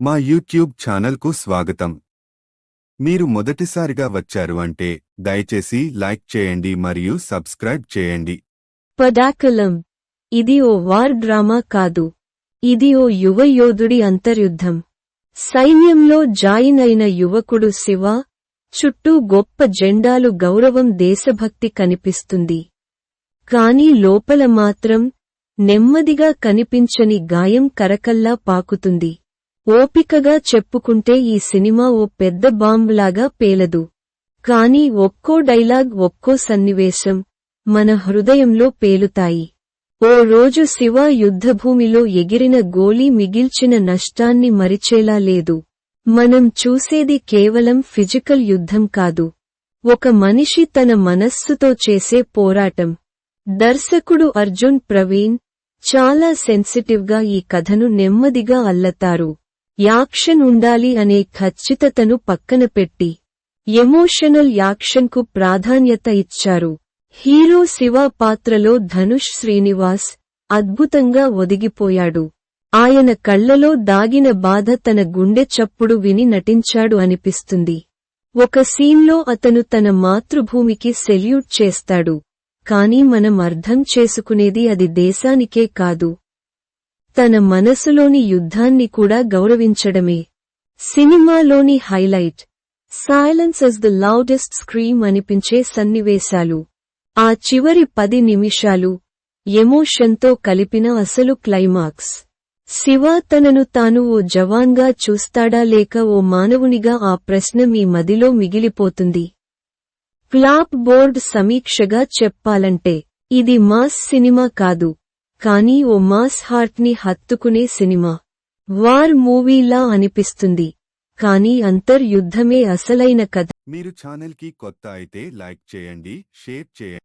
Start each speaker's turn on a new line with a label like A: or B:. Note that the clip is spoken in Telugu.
A: మా యూట్యూబ్ ఛానల్కు స్వాగతం. మీరు మొదటిసారిగా వచ్చారు అంటే దయచేసి లైక్ చేయండి మరియు సబ్స్క్రైబ్ చేయండి.
B: పదాకలం. ఇది ఓ వార్ డ్రామా కాదు. ఇది ఓ యువ యోధుడి అంతర్యుద్ధం. సైన్యంలో జాయిన్ అయిన యువకుడు శివ. చుట్టూ గొప్ప జెండాలు గౌరవం దేశభక్తి కనిపిస్తుంది. కాని లోపల మాత్రం నెమ్మదిగా కనిపించని గాయం కరకల్లా పాకుతుంది. ఓపికగా చెప్పుకుంటే ఈ సినిమా ఓ పెద్ద బాంబులాగా పేలదు. కాని ఒక్కో డైలాగ్ ఒక్కో సన్నివేశం మన హృదయంలో పేలుతాయి. ఓ రోజు శివ యుద్ధభూమిలో ఎగిరిన గోలీ మిగిల్చిన నష్టాన్ని మరిచేలా లేదు. మనం చూసేది కేవలం ఫిజికల్ యుద్ధం కాదు. ఒక మనిషి తన మనస్సుతో చేసే పోరాటం. దర్శకుడు అర్జున్ ప్రవీణ్ చాలా సెన్సిటివ్గా ఈ కథను నెమ్మదిగా అల్లతారు. యాక్షన్ ఉండాలి అనే ఖచ్చితతను పక్కన పెట్టి ఎమోషనల్ యాక్షన్కు ప్రాధాన్యత ఇచ్చారు. హీరో శివ పాత్రలో ధనుష్ శ్రీనివాస్ అద్భుతంగా ఒదిగిపోయాడు. ఆయన కళ్లలో దాగిన బాధ తన గుండె చప్పుడు విని నటించాడు అనిపిస్తుంది. ఒక సీన్లో అతను తన మాతృభూమికి సెల్యూట్ చేస్తాడు. కాని మనం అర్థం చేసుకునేది అది దేశానికే కాదు, తన మనసులోని యుద్ధాన్ని కూడా గౌరవించడమే. సినిమాలోని highlight silence is the loudest scream అనిపించే సన్నివేశాలు. ఆ చివరి 10 నిమిషాలు ఎమోషన్తో కలిపిన అసలు క్లైమాక్స్. శివ తనను తాను ఓ జవాన్గా చూస్తాడా లేక ఓ మానవునిగా? ఆ ప్రశ్న మీ మదిలో మిగిలిపోతుంది. ఫ్లాప్ బోర్డ్ సమీక్షగా చెప్పాలంటే ఇది మాస్ సినిమా కాదు, కానీ ఓ మాస్ హార్ట్ని హత్తుకునే సినిమా. వార్ మూవీలా అనిపిస్తుంది, కానీ అంతర్యుద్ధమే అసలైన కథ.
A: మీరు ఛానల్కి కొత్త అయితే లైక్ చేయండి, షేర్ చేయండి.